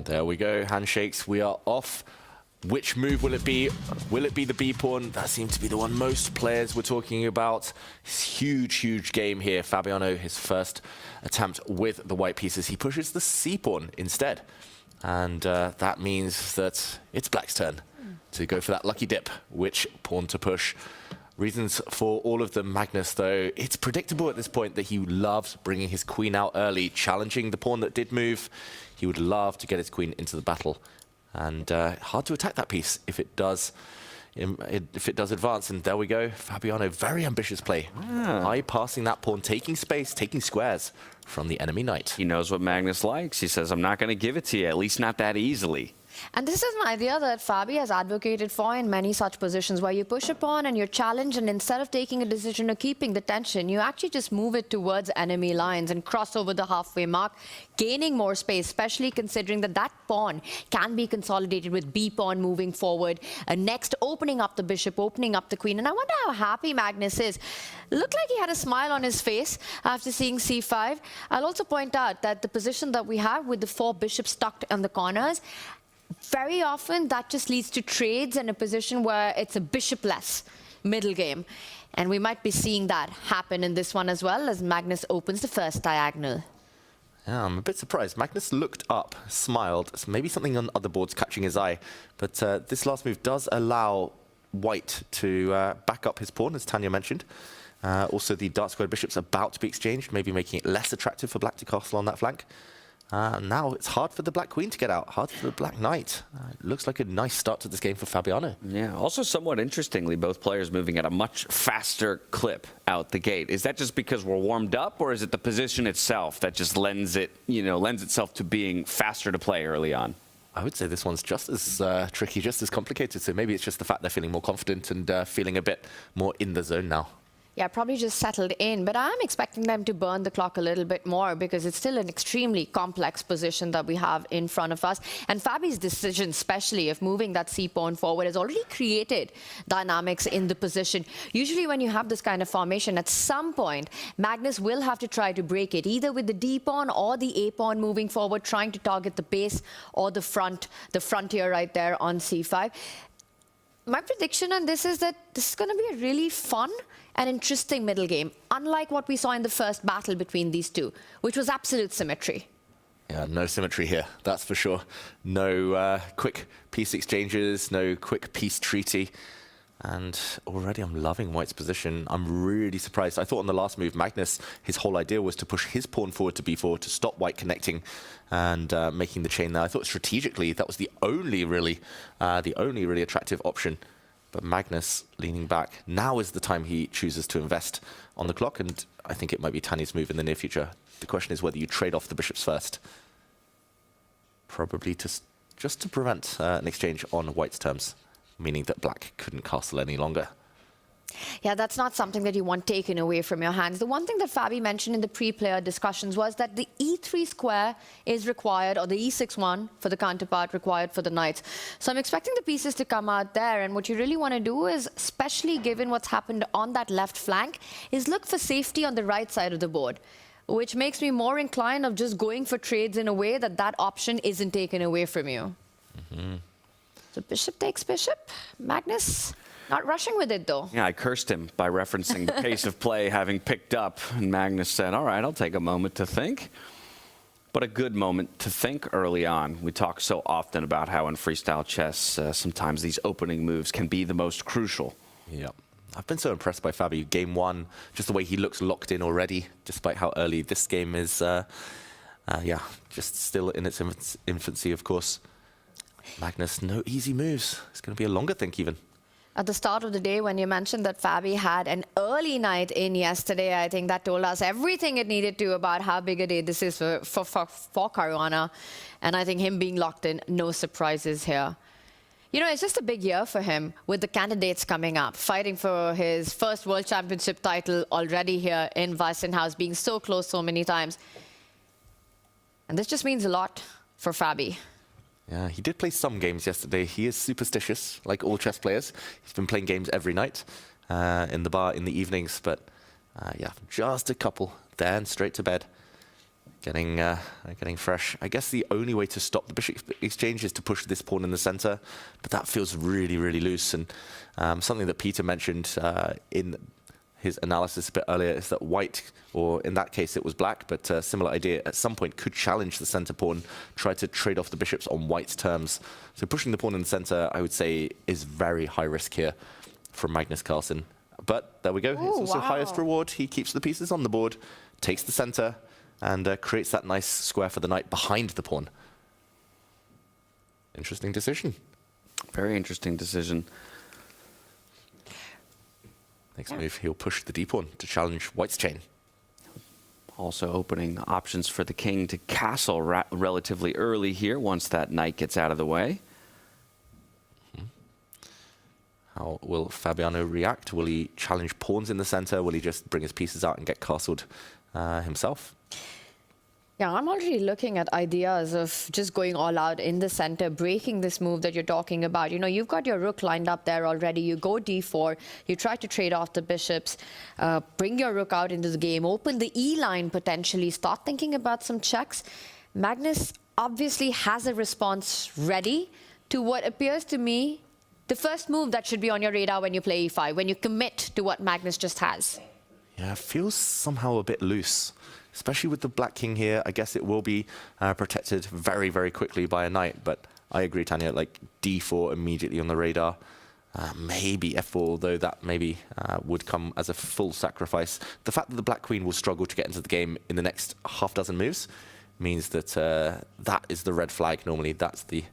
There we go, handshakes, we are off. Which move will it be? Will it be the B pawn? That seems to be the one most players were talking about. Huge, huge game here. Fabiano, his first attempt with the white pieces. He pushes the C pawn instead. And that means that it's Black's turn to go for that lucky dip. Which pawn to push? Reasons for all of them. Magnus, though, it's predictable at this point that he loves bringing his queen out early, challenging the pawn that did move. He would love to get his queen into the battle. And hard to attack that piece if it does advance. And there we go, Fabiano, very ambitious play. High passing that pawn, taking space, taking squares from the enemy knight. He knows what Magnus likes. He says, I'm not going to give it to you, at least not that easily. And this is an idea that Fabi has advocated for in many such positions where you push a pawn and you're challenged, and instead of taking a decision or keeping the tension, you actually just move it towards enemy lines and cross over the halfway mark, gaining more space, especially considering that that pawn can be consolidated with B pawn moving forward. Next, opening up the bishop, opening up the queen. And I wonder how happy Magnus is. Looked like he had a smile on his face after seeing C5. I'll also point out that the position that we have with the 4 bishops tucked on the corners, very often that just leads to trades in a position where it's a bishop-less middle game. And we might be seeing that happen in this one as well, as Magnus opens the first diagonal. Yeah, I'm a bit surprised. Magnus looked up, smiled. So maybe something on other boards catching his eye. But this last move does allow white to back up his pawn, as Tanya mentioned. Also, the dark squared bishop's about to be exchanged, maybe making it less attractive for black to castle on that flank. Now it's hard for the black queen to get out, hard for the black knight. It looks like a nice start to this game for Fabiano. Yeah, also somewhat interestingly, both players moving at a much faster clip out the gate. Is that just because we're warmed up, or is it the position itself that just lends itself to being faster to play early on? I would say this one's just as tricky, just as complicated. So maybe it's just the fact they're feeling more confident and feeling a bit more in the zone now. Yeah, probably just settled in, but I'm expecting them to burn the clock a little bit more because it's still an extremely complex position that we have in front of us. And Fabi's decision, especially of moving that C pawn forward, has already created dynamics in the position. Usually when you have this kind of formation, at some point, Magnus will have to try to break it, either with the D pawn or the A pawn moving forward, trying to target the base or the frontier right there on C5. My prediction on this is that this is going to be a really fun and interesting middle game, unlike what we saw in the first battle between these two, which was absolute symmetry. Yeah, no symmetry here, that's for sure. No quick piece exchanges, no quick peace treaty. And already I'm loving white's position. I'm really surprised. I thought on the last move, Magnus, his whole idea was to push his pawn forward to b4 to stop white connecting and making the chain there. I thought strategically that was the only really attractive option. But Magnus leaning back. Now is the time he chooses to invest on the clock, and I think it might be Tanya's move in the near future. The question is whether you trade off the bishops first. Probably just to prevent an exchange on white's terms, meaning that black couldn't castle any longer. Yeah, that's not something that you want taken away from your hands. The one thing that Fabi mentioned in the pre-player discussions was that the e3 square is required, or the e6-1 for the counterpart required for the knights. So I'm expecting the pieces to come out there, and what you really want to do is, especially given what's happened on that left flank, is look for safety on the right side of the board, which makes me more inclined of just going for trades in a way that that option isn't taken away from you. So bishop takes bishop. Magnus not rushing with it, though. Yeah, I cursed him by referencing the pace of play having picked up. And Magnus said, all right, I'll take a moment to think. But a good moment to think early on. We talk so often about how in freestyle chess, sometimes these opening moves can be the most crucial. Yeah. I've been so impressed by Fabi. Game 1, just the way he looks locked in already, despite how early this game is. Yeah, just still in its infancy, of course. Magnus, no easy moves. It's going to be a longer think even. At the start of the day, when you mentioned that Fabi had an early night in yesterday, I think that told us everything it needed to about how big a day this is for Caruana. And I think him being locked in, no surprises here. You know, it's just a big year for him with the candidates coming up, fighting for his first World Championship title already here in Weissenhaus, being so close so many times. And this just means a lot for Fabi. Yeah, he did play some games yesterday. He is superstitious, like all chess players. He's been playing games every night in the bar in the evenings, but yeah, just a couple, then straight to bed. Getting fresh. I guess the only way to stop the bishop exchange is to push this pawn in the center, but that feels really, really loose. And something that Peter mentioned in his analysis a bit earlier is that white, or in that case it was black, but a similar idea, at some point could challenge the center pawn, try to trade off the bishops on white's terms. So pushing the pawn in the center, I would say, is very high risk here from Magnus Carlsen. But there we go. Ooh, it's also wow. highest reward. He keeps the pieces on the board, takes the center, and creates that nice square for the knight behind the pawn. Interesting decision. Very interesting decision. Next move, he'll push the d-pawn to challenge white's chain. Also opening options for the king to castle relatively early here once that knight gets out of the way. How will Fabiano react? Will he challenge pawns in the center? Will he just bring his pieces out and get castled himself? Yeah, I'm already looking at ideas of just going all out in the center, breaking this move that you're talking about. You know, you've got your rook lined up there already. You go d4, you try to trade off the bishops, bring your rook out into the game, open the E line potentially, start thinking about some checks. Magnus obviously has a response ready to what appears to me the first move that should be on your radar when you play e5, when you commit to what Magnus just has. Yeah, it feels somehow a bit loose. Especially with the black king here, I guess it will be protected very, very quickly by a knight. But I agree, Tanya, like d4 immediately on the radar. Maybe f4, although that maybe would come as a full sacrifice. The fact that the black queen will struggle to get into the game in the next half dozen moves means that that is the red flag normally. That's the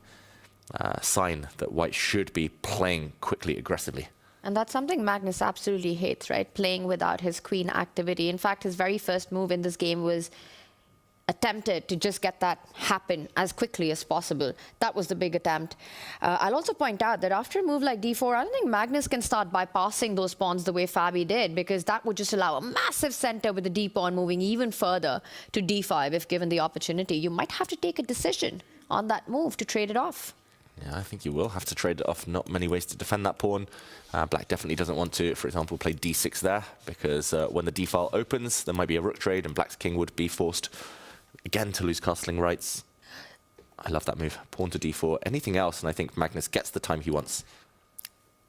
sign that white should be playing quickly, aggressively. And that's something Magnus absolutely hates, right? Playing without his queen activity. In fact, his very first move in this game was attempted to just get that happen as quickly as possible. That was the big attempt. I'll also point out that after a move like d4, I don't think Magnus can start bypassing those pawns the way Fabi did, because that would just allow a massive center with the d pawn moving even further to d5 if given the opportunity. You might have to take a decision on that move to trade it off. Yeah, I think you will have to trade it off. Not many ways to defend that pawn. Black definitely doesn't want to, for example, play d6 there, because when the d file opens, there might be a rook trade, and Black's king would be forced again to lose castling rights. I love that move. Pawn to d4. Anything else, and I think Magnus gets the time he wants.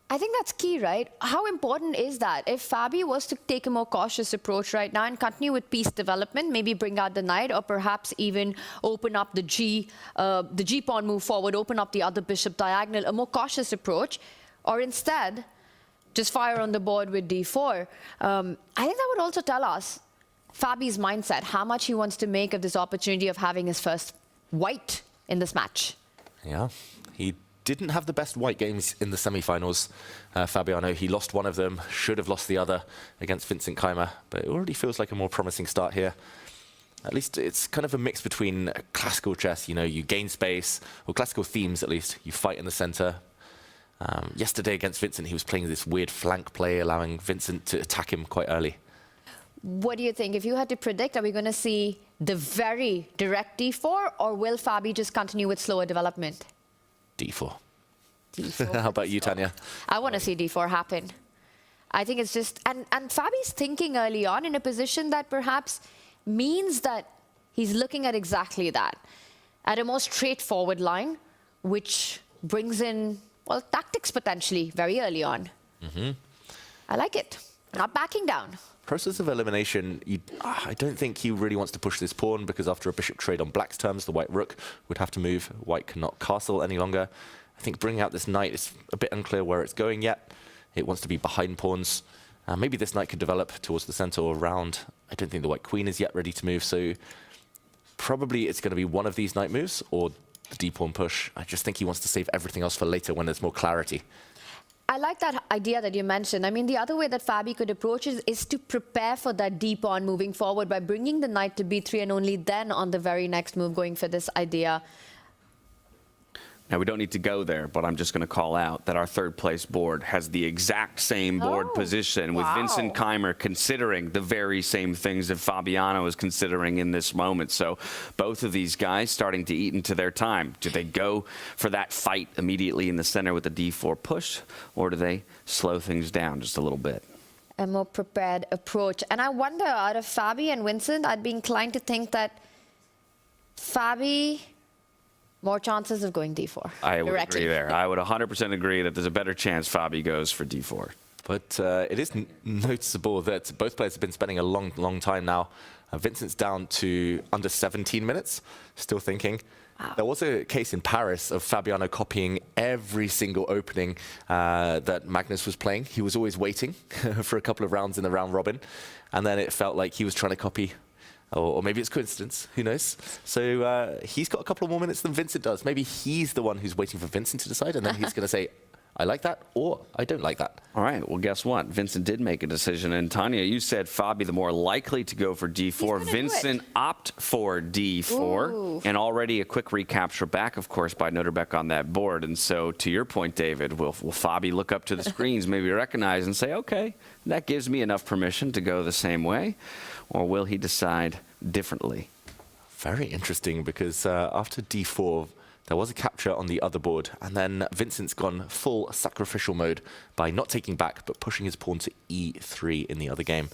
I think that's key, right? How important is that? If Fabi was to take a more cautious approach right now and continue with piece development, maybe bring out the knight, or perhaps even open up the G pawn move forward, open up the other bishop diagonal, a more cautious approach, or instead just fire on the board with d4. I think that would also tell us Fabi's mindset, how much he wants to make of this opportunity of having his first white in this match. Yeah, he didn't have the best white games in the semi-finals. Fabiano, he lost one of them, should have lost the other against Vincent Keimer, but it already feels like a more promising start here. At least it's kind of a mix between classical chess, you know, you gain space, or classical themes at least, you fight in the center. Yesterday against Vincent, he was playing this weird flank play, allowing Vincent to attack him quite early. What do you think? If you had to predict, are we going to see the very direct d4, or will Fabi just continue with slower development? d4. d4. How about you, Tanya? I want to see d4 happen. I think it's just... And Fabi's thinking early on in a position that perhaps means that he's looking at exactly that. At a more straightforward line, which brings in, well, tactics potentially very early on. Mm-hmm. I like it. Not backing down. Process of elimination, I don't think he really wants to push this pawn, because after a bishop trade on black's terms, the white rook would have to move. White cannot castle any longer. I think bringing out this knight is a bit unclear where it's going yet. It wants to be behind pawns. Maybe this knight could develop towards the center or around. I don't think the white queen is yet ready to move, so probably it's going to be one of these knight moves or the d-pawn push. I just think he wants to save everything else for later when there's more clarity. I like that idea that you mentioned. I mean, the other way that Fabi could approach it is to prepare for that d-pawn moving forward by bringing the knight to b3, and only then on the very next move going for this idea. Now, we don't need to go there, but I'm just going to call out that our third place board has the exact same board position, with Vincent Keimer considering the very same things that Fabiano is considering in this moment. So both of these guys starting to eat into their time. Do they go for that fight immediately in the center with the d4 push, or do they slow things down just a little bit? A more prepared approach. And I wonder, out of Fabi and Vincent, I'd be inclined to think that Fabi, more chances of going d4. I would directly. agree there. I would 100% agree that there's a better chance Fabi goes for d4. But it is noticeable that both players have been spending a long time now. Vincent's down to under 17 minutes, still thinking. Wow. There was a case in Paris of Fabiano copying every single opening that Magnus was playing. He was always waiting for a couple of rounds in the round robin, and then it felt like he was trying to copy, or maybe it's coincidence, who knows? So he's got a couple of more minutes than Vincent does. Maybe he's the one who's waiting for Vincent to decide, and then he's going to say, I like that, or I don't like that. All right, well, guess what? Vincent did make a decision. And Tanya, you said Fabi the more likely to go for d4. Vincent opt for d4. Ooh. And already a quick recapture back, of course, by Noterbeck on that board. And so to your point, David, will Fabi look up to the screens, maybe recognize and say, okay, that gives me enough permission to go the same way? Or will he decide differently? Very interesting, because after d4, there was a capture on the other board, and then Vincent's gone full sacrificial mode by not taking back, but pushing his pawn to e3 in the other game.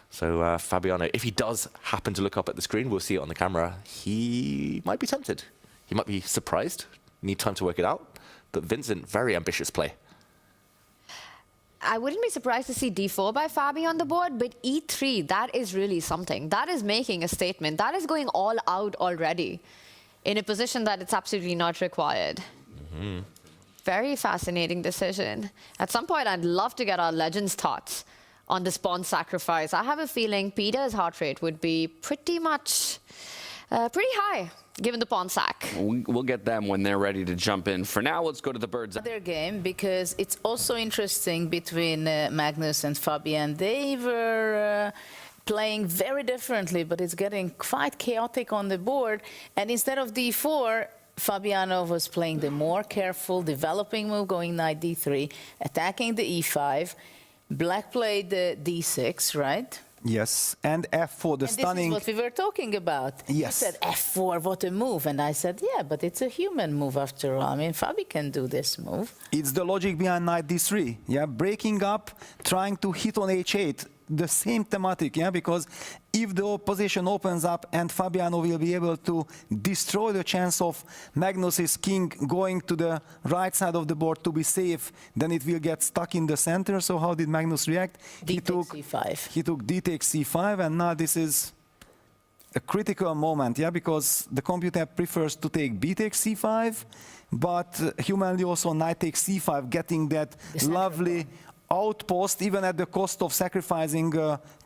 So Fabiano, if he does happen to look up at the screen, we'll see it on the camera, he might be tempted. He might be surprised, need time to work it out. But Vincent, very ambitious play. I wouldn't be surprised to see d4 by Fabi on the board, but e3, that is really something. That is making a statement. That is going all out already, in a position that it's absolutely not required. Mm-hmm. Very fascinating decision. At some point, I'd love to get our legends' thoughts on this pawn sacrifice. I have a feeling Peter's heart rate would be pretty much pretty high, given the pawn sack. We'll get them when they're ready to jump in. For now, let's go to the bird's eye. Their game, because it's also interesting between Magnus and Fabian. They were playing very differently, but it's getting quite chaotic on the board. And instead of d4, Fabiano was playing the more careful, developing move, going knight d3, attacking the e5. Black played the d6, right? Yes, and f4, the And stunning. this is what we were talking about. Yes. You said f4, what a move. And I said, yeah, but it's a human move after all. I mean, Fabi can do this move. It's the logic behind knight d3. Yeah, breaking up, trying to hit on h8. The same thematic, yeah, because if the opposition opens up and Fabiano will be able to destroy the chance of Magnus's king going to the right side of the board to be safe, then it will get stuck in the center. So how did Magnus react? D takes c5. He took d takes c5, and now this is a critical moment, yeah, because the computer prefers to take b takes c5, but humanly also knight takes c5, getting that lovely outpost, even at the cost of sacrificing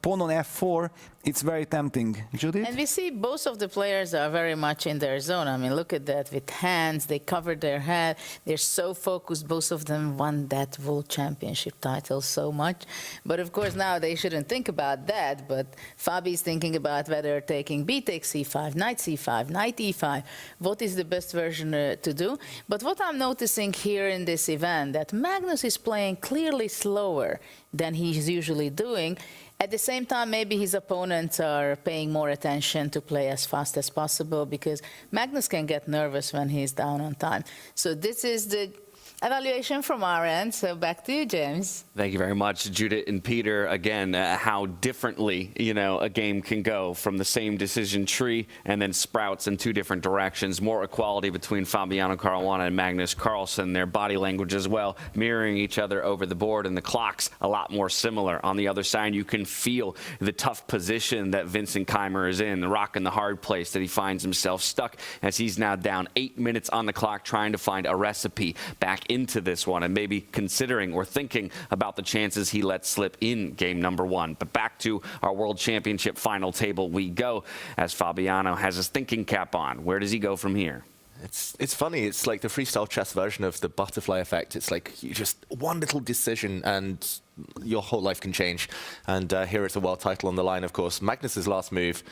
pawn on f4. It's very tempting. Judith? And we see both of the players are very much in their zone. I mean, look at that with hands. They covered their head. They're so focused. Both of them won that World Championship title so much. But of course, now they shouldn't think about that. But Fabi's thinking about whether taking b takes c5, knight c5, knight e5. What is the best version to do? But what I'm noticing here in this event, that Magnus is playing clearly slower than he's usually doing. At the same time, maybe his opponents are paying more attention to play as fast as possible, because Magnus can get nervous when he's down on time. So this is the evaluation from our end. So back to you, James. Thank you very much, Judith and Peter. Again, how differently, a game can go from the same decision tree and then sprouts in two different directions. More equality between Fabiano Caruana and Magnus Carlsen. Their body language as well, mirroring each other over the board, and the clocks a lot more similar. On the other side, you can feel the tough position that Vincent Keimer is in, the rock and the hard place that he finds himself stuck, as he's now down 8 minutes on the clock, trying to find a recipe back into this one, and maybe considering or thinking about the chances he let slip in game number 1. But back to our World Championship final table we go, as Fabiano has his thinking cap on. Where does he go from here? It's funny. It's like the freestyle chess version of the butterfly effect. It's like you just one little decision and your whole life can change. And here it's a world title on the line, of course. Magnus's last move,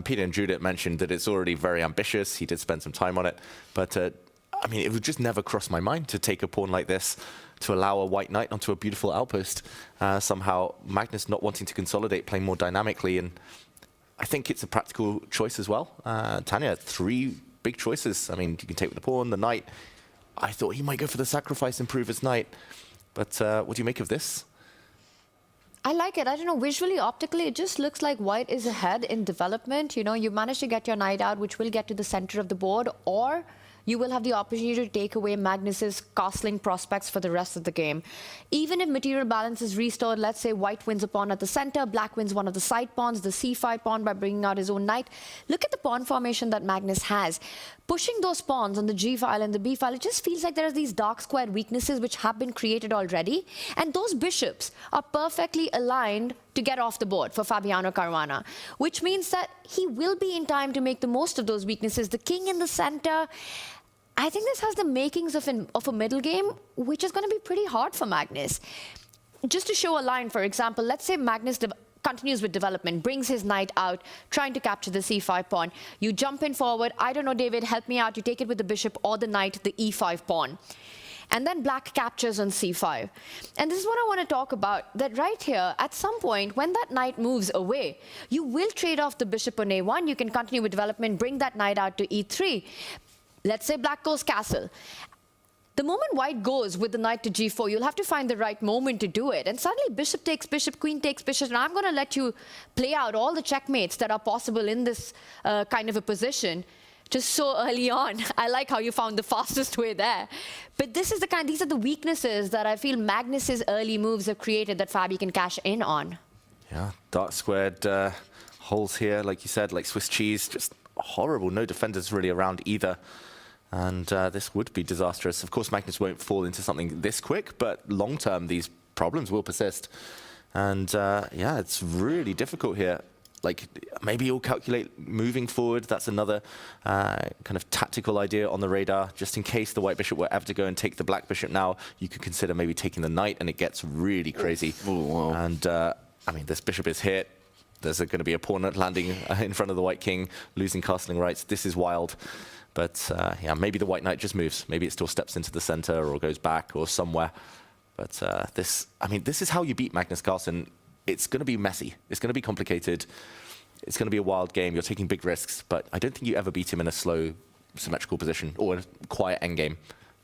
Peter and Judith mentioned that it's already very ambitious. He did spend some time on it, but I mean, it would just never cross my mind to take a pawn like this, to allow a white knight onto a beautiful outpost. Somehow, Magnus not wanting to consolidate, playing more dynamically, and I think it's a practical choice as well. Tanya, 3 big choices. I mean, you can take with the pawn, the knight. I thought he might go for the sacrifice and prove his knight, but what do you make of this? I like it. I don't know, visually, optically, it just looks like white is ahead in development. You know, you managed to get your knight out, which will get to the center of the board, or you will have the opportunity to take away Magnus's castling prospects for the rest of the game. Even if material balance is restored, let's say white wins a pawn at the center, black wins one of the side pawns, the c5 pawn by bringing out his own knight. Look at the pawn formation that Magnus has. Pushing those pawns on the g file and the b file, it just feels like there are these dark squared weaknesses which have been created already. And those bishops are perfectly aligned to get off the board for Fabiano Caruana, which means that he will be in time to make the most of those weaknesses. The king in the center, I think this has the makings of a middle game, which is going to be pretty hard for Magnus. Just to show a line, for example, let's say Magnus continues with development, brings his knight out, trying to capture the c5 pawn. You jump in forward. I don't know, David, help me out. You take it with the bishop or the knight, the e5 pawn. And then black captures on c5. And this is what I want to talk about, that right here, at some point, when that knight moves away, you will trade off the bishop on a1. You can continue with development, bring that knight out to e3. Let's say black goes castle. The moment white goes with the knight to g4, you'll have to find the right moment to do it. And suddenly bishop takes bishop, queen takes bishop, and I'm going to let you play out all the checkmates that are possible in this kind of a position just so early on. I like how you found the fastest way there. But these are the weaknesses that I feel Magnus's early moves have created that Fabi can cash in on. Yeah, dark squared holes here, like you said, like Swiss cheese, just horrible. No defenders really around either. And this would be disastrous. Of course, Magnus won't fall into something this quick, but long-term, these problems will persist. And yeah, it's really difficult here. Like, maybe you'll calculate moving forward. That's another kind of tactical idea on the radar. Just in case the white bishop were ever to go and take the black bishop now, you could consider maybe taking the knight, and it gets really crazy. Ooh, and I mean, this bishop is hit. There's going to be a pawn landing in front of the white king, losing castling rights. This is wild. But yeah, maybe the white knight just moves. Maybe it still steps into the center or goes back or somewhere. But I mean, this is how you beat Magnus Carlsen. It's going to be messy. It's going to be complicated. It's going to be a wild game. You're taking big risks. But I don't think you ever beat him in a slow, symmetrical position or a quiet endgame.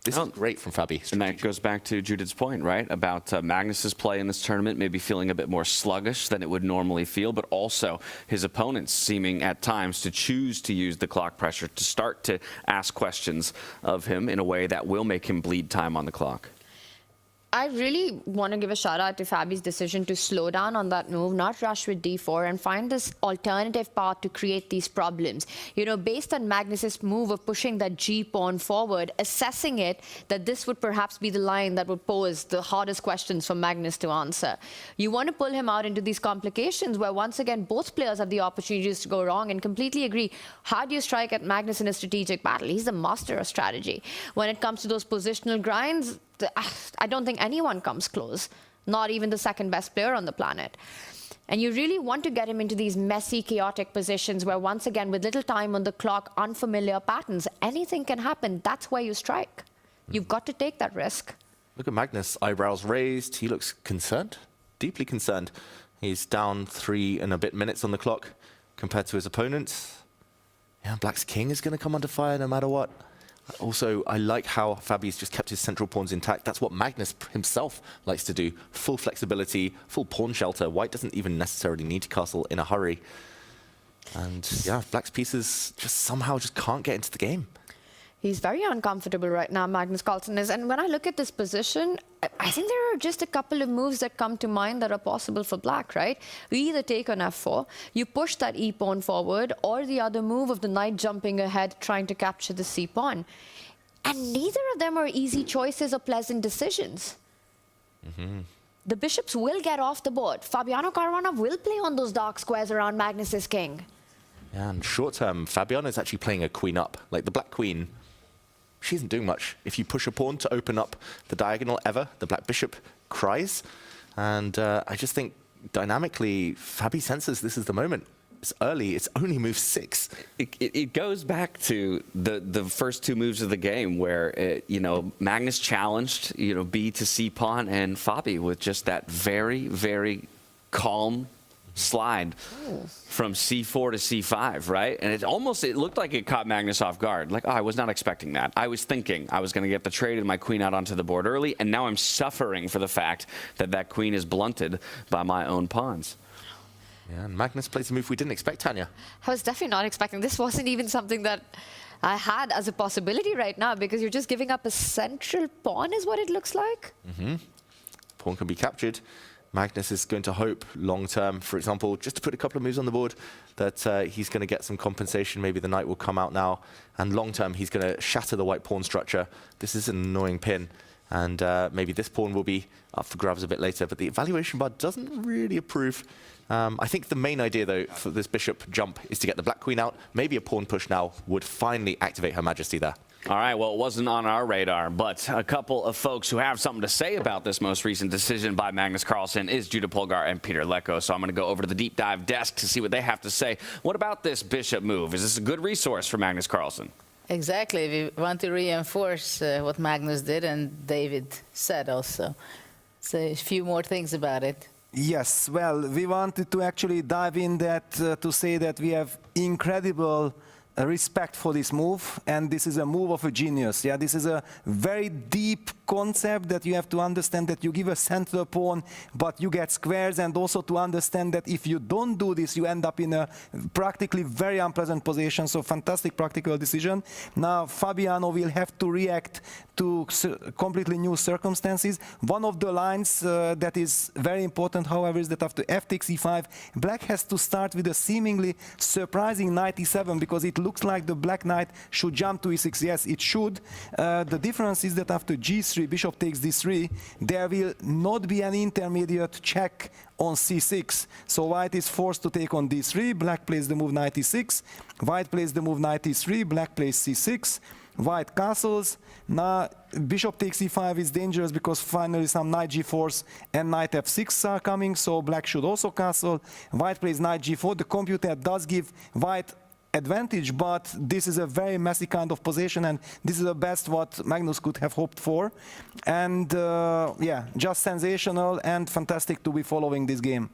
This is great from Fabi. And that goes back to Judith's point, right? About Magnus's play in this tournament maybe feeling a bit more sluggish than it would normally feel, but also his opponents seeming at times to choose to use the clock pressure to start to ask questions of him in a way that will make him bleed time on the clock. I really want to give a shout out to Fabi's decision to slow down on that move, not rush with d4, and find this alternative path to create these problems. You know, based on Magnus's move of pushing that g pawn forward, assessing it, that this would perhaps be the line that would pose the hardest questions for Magnus to answer. You want to pull him out into these complications where, once again, both players have the opportunities to go wrong, and completely agree. How do you strike at Magnus in a strategic battle? He's the master of strategy. When it comes to those positional grinds, I don't think anyone comes close, not even the second best player on the planet. And you really want to get him into these messy, chaotic positions where, once again, with little time on the clock, unfamiliar patterns, anything can happen. That's where you strike. You've got to take that risk. Look at Magnus, eyebrows raised. He looks concerned, deeply concerned. He's down 3 and a bit minutes on the clock compared to his opponent. Yeah, Black's king is going to come under fire no matter what. Also, I like how Fabi's just kept his central pawns intact. That's what Magnus himself likes to do. Full flexibility, full pawn shelter. White doesn't even necessarily need to castle in a hurry. And yeah, Black's pieces just somehow just can't get into the game. He's very uncomfortable right now, Magnus Carlsen is. And when I look at this position, I think there are just a couple of moves that come to mind that are possible for Black, right? You either take on f4, you push that e-pawn forward, or the other move of the knight jumping ahead, trying to capture the c-pawn. And neither of them are easy choices or pleasant decisions. The bishops will get off the board. Fabiano Caruana will play on those dark squares around Magnus's king. Yeah, and short term, Fabiano is actually playing a queen up. Like the black queen, she isn't doing much. If you push a pawn to open up the diagonal ever, the black bishop cries. And I just think dynamically, Fabi senses this is the moment. It's early. It's only move 6. It goes back to the first 2 moves of the game where, you know, Magnus challenged, B to C pawn, and Fabi with just that very, very calm slide from c4 to c5, right? And it looked like it caught Magnus off guard. Like, oh, I was not expecting that. I was thinking I was going to get the trade and my queen out onto the board early, and now I'm suffering for the fact that that queen is blunted by my own pawns. Yeah, and Magnus plays a move we didn't expect, Tanya. I was definitely not expecting. This wasn't even something that I had as a possibility right now, because you're just giving up a central pawn is what it looks like. Pawn can be captured. Magnus is going to hope long-term, for example, just to put a couple of moves on the board, that he's going to get some compensation. Maybe the knight will come out now. And long-term, he's going to shatter the white pawn structure. This is an annoying pin. And maybe this pawn will be up for grabs a bit later. But the evaluation bar doesn't really approve. I think the main idea, though, for this bishop jump is to get the black queen out. Maybe a pawn push now would finally activate Her Majesty there. All right, well, it wasn't on our radar, but a couple of folks who have something to say about this most recent decision by Magnus Carlsen is Judah Polgar and Peter Lecko. So I'm going to go over to the deep dive desk to see what they have to say. What about this bishop move? Is this a good resource for Magnus Carlsen? Exactly. We want to reinforce what Magnus did and David said also. So a few more things about it. Yes, well, we wanted to actually dive in that to say that we have incredible respect for this move, and this is a move of a genius. Yeah, this is a very deep concept that you have to understand, that you give a central pawn, but you get squares, and also to understand that if you don't do this, you end up in a practically very unpleasant position. So fantastic practical decision. Now Fabiano will have to react to completely new circumstances. One of the lines that is very important, however, is that after f takes e5, black has to start with a seemingly surprising knight e7, because it looks like the black knight should jump to e6. Yes, it should. The difference is that after g3, bishop takes d3, there will not be an intermediate check on c6. So white is forced to take on d3, black plays the move knight e6, white plays the move knight e3, black plays c6, white castles. Now bishop takes e5 is dangerous, because finally some knight g4s and knight f6 are coming, so black should also castle. White plays knight g4. The computer does give white advantage, but this is a very messy kind of position, and this is the best what Magnus could have hoped for. And yeah, just sensational and fantastic to be following this game.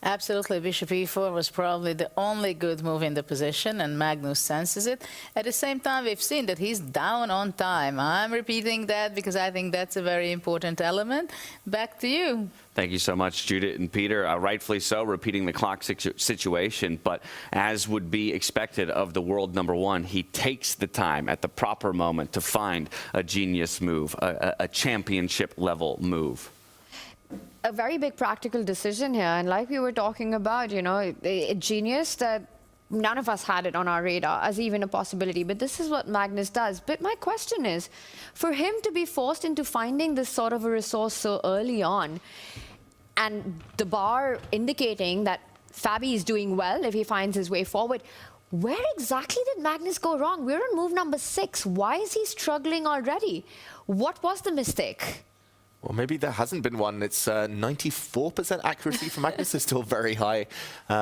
Absolutely. Bishop e4 was probably the only good move in the position, and Magnus senses it. At the same time, we've seen that he's down on time. I'm repeating that because I think that's a very important element. Back to you. Thank you so much, Judith and Peter. Rightfully so, repeating the clock situation, but as would be expected of the world #1, he takes the time at the proper moment to find a genius move, a championship level move. A very big practical decision here, and like we were talking about, you know, a genius that none of us had it on our radar as even a possibility, but this is what Magnus does. But my question is, for him to be forced into finding this sort of a resource so early on, and the bar indicating that Fabi is doing well if he finds his way forward, where exactly did Magnus go wrong? We're on move number 6. Why is he struggling already? What was the mistake? Well, maybe there hasn't been one. It's 94% accuracy for Magnus is still very high.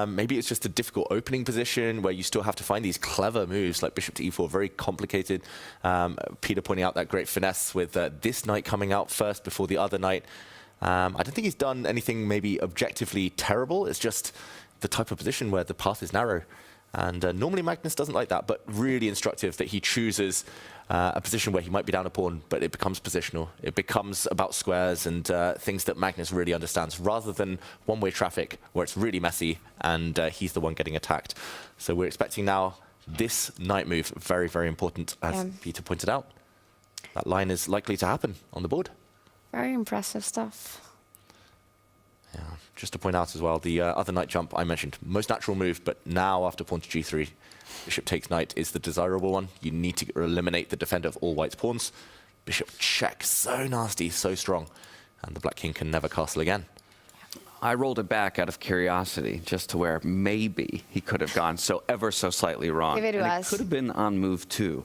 Maybe it's just a difficult opening position where you still have to find these clever moves like bishop to e4, very complicated. Peter pointing out that great finesse with this knight coming out first before the other knight. I don't think he's done anything maybe objectively terrible. It's just the type of position where the path is narrow. And normally Magnus doesn't like that, but really instructive that he chooses a position where he might be down a pawn, but it becomes positional. It becomes about squares and things that Magnus really understands, rather than one-way traffic where it's really messy and he's the one getting attacked. So we're expecting now this knight move, very, very important, as Peter pointed out. That line is likely to happen on the board. Very impressive stuff. Yeah. Just to point out as well, the other knight jump I mentioned, most natural move, but now after pawn to g3, bishop takes knight is the desirable one. You need to eliminate the defender of all white's pawns. Bishop check, so nasty, so strong, and the black king can never castle again. I rolled it back out of curiosity, just to where maybe he could have gone so ever so slightly wrong. Give it to and us. It could have been on move 2.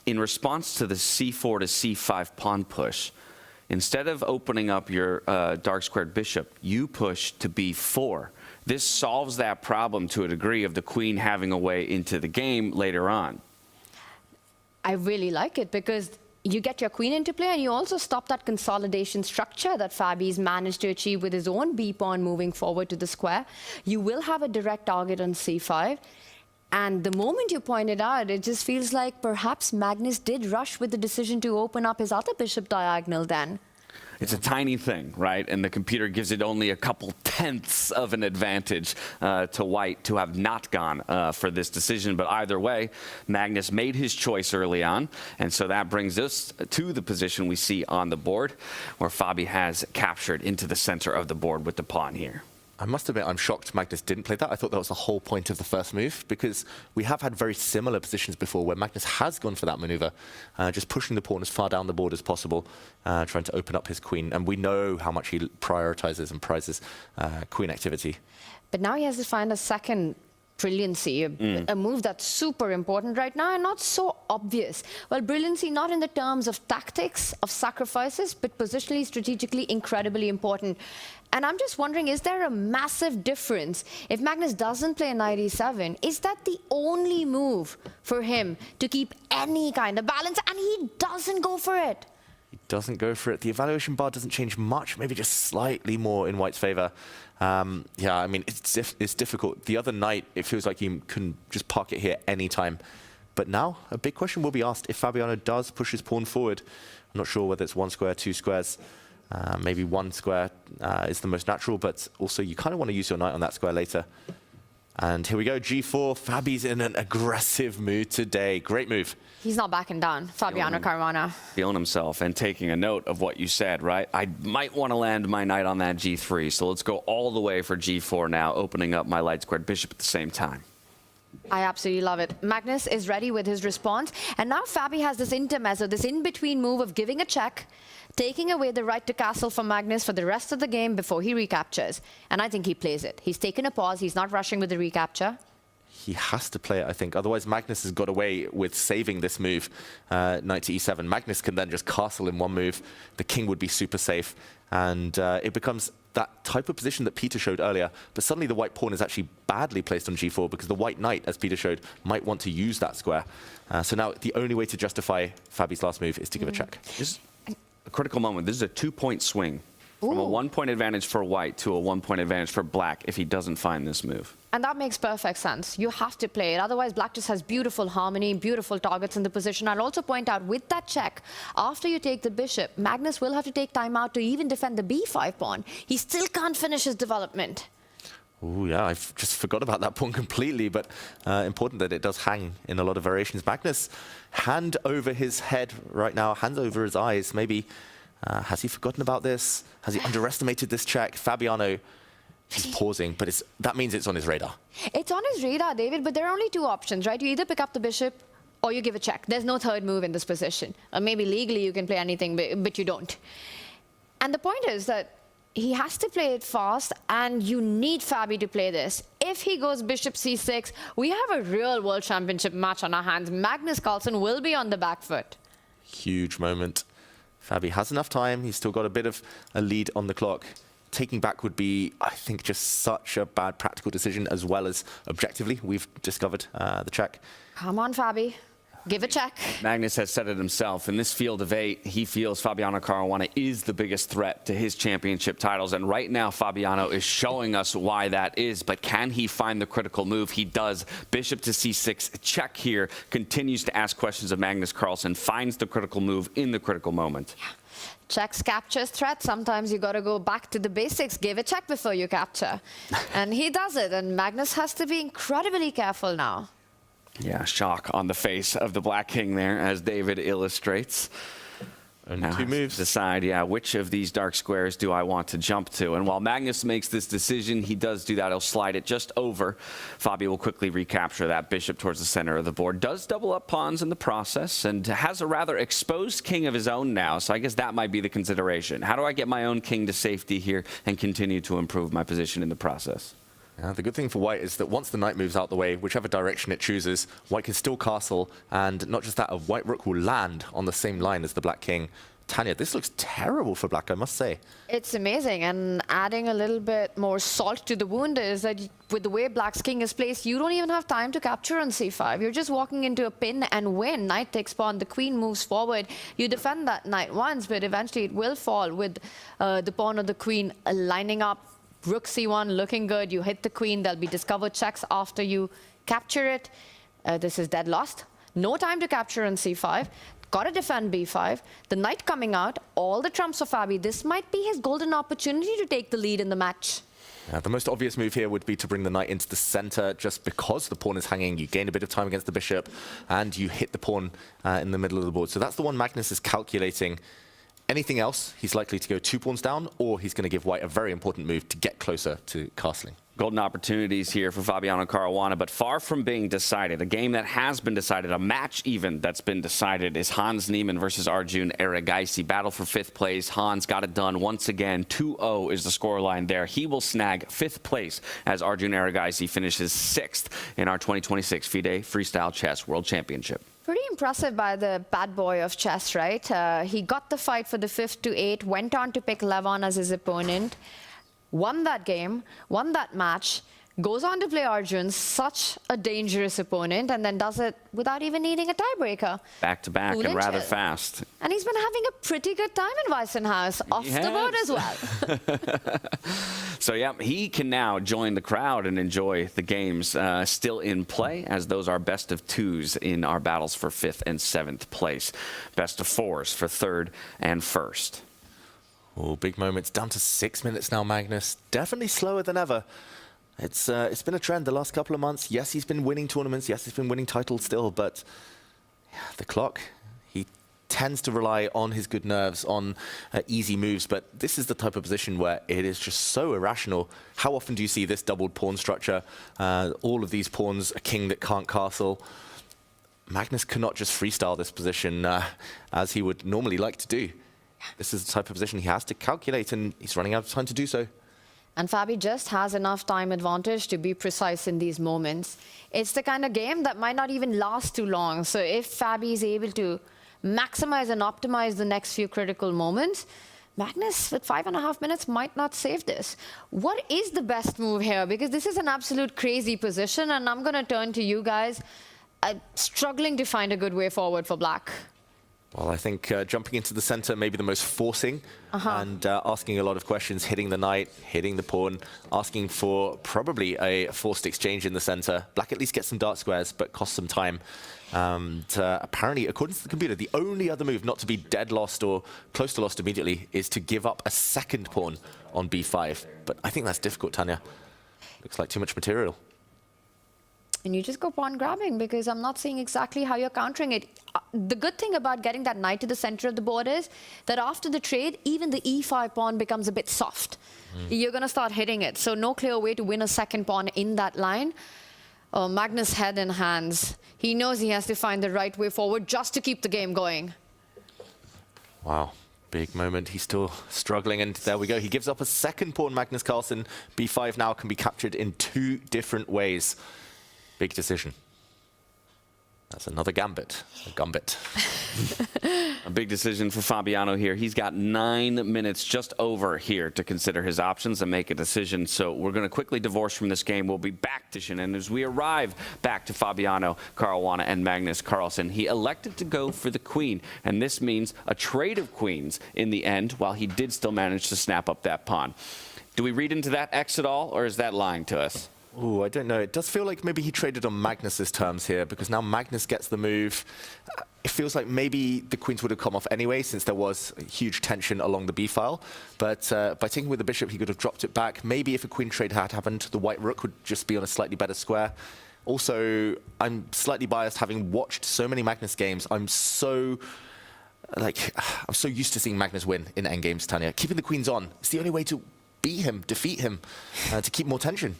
In response to the c4 to c5 pawn push, instead of opening up your dark squared bishop, you push to b4. This solves that problem to a degree of the queen having a way into the game later on. I really like it, because you get your queen into play, and you also stop that consolidation structure that Fabi's managed to achieve with his own b-pawn moving forward to the square. You will have a direct target on c5. And the moment you pointed out, it just feels like perhaps Magnus did rush with the decision to open up his other bishop diagonal then. It's a tiny thing, right? And the computer gives it only a couple tenths of an advantage to white to have not gone for this decision. But either way, Magnus made his choice early on. And so that brings us to the position we see on the board, where Fabi has captured into the center of the board with the pawn here. I must admit, I'm shocked Magnus didn't play that. I thought that was the whole point of the first move, because we have had very similar positions before where Magnus has gone for that maneuver, just pushing the pawn as far down the board as possible, trying to open up his queen. And we know how much he prioritizes and prizes queen activity. But now he has to find a second brilliancy, a move that's super important right now and not so obvious. Well, brilliancy not in the terms of tactics, of sacrifices, but positionally, strategically, incredibly important. And I'm just wondering, is there a massive difference? If Magnus doesn't play knight e7, is that the only move for him to keep any kind of balance? And he doesn't go for it. He doesn't go for it. The evaluation bar doesn't change much, maybe just slightly more in white's favor. Yeah, I mean, it's difficult. The other night, it feels like he can just park it here anytime. But now, a big question will be asked if Fabiano does push his pawn forward. I'm not sure whether it's one square, two squares. Maybe one square is the most natural, but also you kind of want to use your knight on that square later. And here we go, g4. Fabi's in an aggressive mood today. Great move. He's not backing down, Fabiano Caruana. Feeling himself and taking a note of what you said, right? I might want to land my knight on that g3, so let's go all the way for g4 now, opening up my light squared bishop at the same time. I absolutely love it. Magnus is ready with his response, and now Fabi has this intermezzo, this in-between move of giving a check, taking away the right to castle from Magnus for the rest of the game before he recaptures. And I think he plays it. He's taken a pause. He's not rushing with the recapture. He has to play it, I think. Otherwise, Magnus has got away with saving this move, knight to e7. Magnus can then just castle in one move. The king would be super safe. And it becomes that type of position that Peter showed earlier. But suddenly the white pawn is actually badly placed on g4 because the white knight, as Peter showed, might want to use that square. So now the only way to justify Fabi's last move is to give a check. This is a critical moment. This is a 2-point swing. From a 1-point advantage for white to a 1-point advantage for black if he doesn't find this move. And that makes perfect sense. You have to play it. Otherwise, black just has beautiful harmony, beautiful targets in the position. I'll also point out, with that check, after you take the bishop, Magnus will have to take time out to even defend the b5 pawn. He still can't finish his development. Oh yeah, I just forgot about that pawn completely, but important that it does hang in a lot of variations. Magnus, hand over his head right now, hands over his eyes, maybe. Has he forgotten about this? Has he underestimated this check? Fabiano, he's pausing, but that means it's on his radar. It's on his radar, David, but there are only two options, right? You either pick up the bishop or you give a check. There's no third move in this position. Or maybe legally you can play anything, but you don't. And the point is that he has to play it fast, and you need Fabi to play this. If he goes bishop c6, we have a real world championship match on our hands. Magnus Carlsen will be on the back foot. Huge moment. Fabi has enough time. He's still got a bit of a lead on the clock. Taking back would be, I think, just such a bad practical decision, as well as objectively. We've discovered the check. Come on, Fabi. Give a check. Magnus has said it himself. In this field of 8, he feels Fabiano Caruana is the biggest threat to his championship titles. And right now, Fabiano is showing us why that is. But can he find the critical move? He does. Bishop to c6. Check here. Continues to ask questions of Magnus Carlsen. Finds the critical move in the critical moment. Yeah. Checks, captures, threat. Sometimes you got to go back to the basics. Give a check before you capture. And he does it. And Magnus has to be incredibly careful now. Yeah, shock on the face of the Black King there, as David illustrates. And now two moves. Decide, yeah, which of these dark squares do I want to jump to? And while Magnus makes this decision, he does do that. He'll slide it just over. Fabi will quickly recapture that bishop towards the center of the board. Does double up pawns in the process, and has a rather exposed king of his own now. So I guess that might be the consideration. How do I get my own king to safety here and continue to improve my position in the process? The good thing for white is that once the knight moves out the way, whichever direction it chooses, white can still castle, and not just that, a white rook will land on the same line as the black king Tanya, this looks terrible for black, I must say. It's amazing, and adding a little bit more salt to the wound is that with the way black's king is placed, you don't even have time to capture on c5. You're just walking into a pin and win. Knight takes pawn, the queen moves forward. You defend that knight once, but eventually it will fall with the pawn or the queen lining up. Rook c1 looking good. You hit the queen, there'll be discovered checks after you capture it. This is dead lost. No time to capture on c5. Got to defend b5. The knight coming out, all the trumps for Fabi. This might be his golden opportunity to take the lead in the match. The most obvious move here would be to bring the knight into the center, just because the pawn is hanging. You gain a bit of time against the bishop, and you hit the pawn in the middle of the board. So that's the one Magnus is calculating. Anything else, he's likely to go 2 pawns down, or he's going to give white a very important move to get closer to castling. Golden opportunities here for Fabiano Caruana, but far from being decided. A game that has been decided, a match even that's been decided, is Hans Niemann versus Arjun Erigaisi. Battle for 5th place. Hans got it done once again. 2-0 is the scoreline there. He will snag 5th place as Arjun Erigaisi finishes 6th in our 2026 FIDE Freestyle Chess World Championship. Pretty impressive by the bad boy of chess, right? He got the fight for the 5th to 8, went on to pick Levon as his opponent, won that game, won that match, goes on to play Arjun, such a dangerous opponent, and then does it without even needing a tiebreaker. Back to back and rather fast. And he's been having a pretty good time in Weissenhaus, off the board as well. So yeah, he can now join the crowd and enjoy the games still in play, as those are best of 2s in our battles for 5th and 7th place. Best of 4s for 3rd and 1st. Oh, big moments. Down to 6 minutes now, Magnus. Definitely slower than ever. It's been a trend the last couple of months. Yes, he's been winning tournaments. Yes, he's been winning titles still, but yeah, the clock, he tends to rely on his good nerves, on easy moves, but this is the type of position where it is just so irrational. How often do you see this doubled pawn structure? All of these pawns, a king that can't castle. Magnus cannot just freestyle this position as he would normally like to do. This is the type of position he has to calculate, and he's running out of time to do so. And Fabi just has enough time advantage to be precise in these moments. It's the kind of game that might not even last too long. So if Fabi is able to maximize and optimize the next few critical moments, Magnus with 5.5 minutes might not save this. What is the best move here? Because this is an absolute crazy position, and I'm going to turn to you guys. I'm struggling to find a good way forward for black. Well, I think jumping into the center may be the most forcing and asking a lot of questions, hitting the knight, hitting the pawn, asking for probably a forced exchange in the center. Black at least gets some dark squares, but costs some time. Apparently, according to the computer, the only other move not to be dead lost or close to lost immediately is to give up a second pawn on b5. But I think that's difficult, Tanya. Looks like too much material. And you just go pawn grabbing, because I'm not seeing exactly how you're countering it. The good thing about getting that knight to the center of the board is that after the trade, even the e5 pawn becomes a bit soft. You're going to start hitting it. So no clear way to win a second pawn in that line. Magnus head in hands. He knows he has to find the right way forward just to keep the game going. Wow. Big moment. He's still struggling, and there we go. He gives up a second pawn, Magnus Carlsen. b5 now can be captured in 2 different ways. Big decision. That's another gambit, a gambit. A big decision for Fabiano here. He's got 9 minutes just over here to consider his options and make a decision. So we're going to quickly divorce from this game. We'll be back to Shannon as we arrive back to Fabiano Caruana and Magnus Carlsen. He elected to go for the queen, and this means a trade of queens in the end, while he did still manage to snap up that pawn. Do we read into that X at all, or is that lying to us? Oh, I don't know. It does feel like maybe he traded on Magnus's terms here, because now Magnus gets the move. It feels like maybe the queens would have come off anyway, since there was huge tension along the b-file. But by taking with the bishop, he could have dropped it back. Maybe if a queen trade had happened, the white rook would just be on a slightly better square. Also, I'm slightly biased, having watched so many Magnus games. I'm so used to seeing Magnus win in endgames, Tanya. Keeping the queens on, it's the only way to beat him, defeat him, to keep more tension.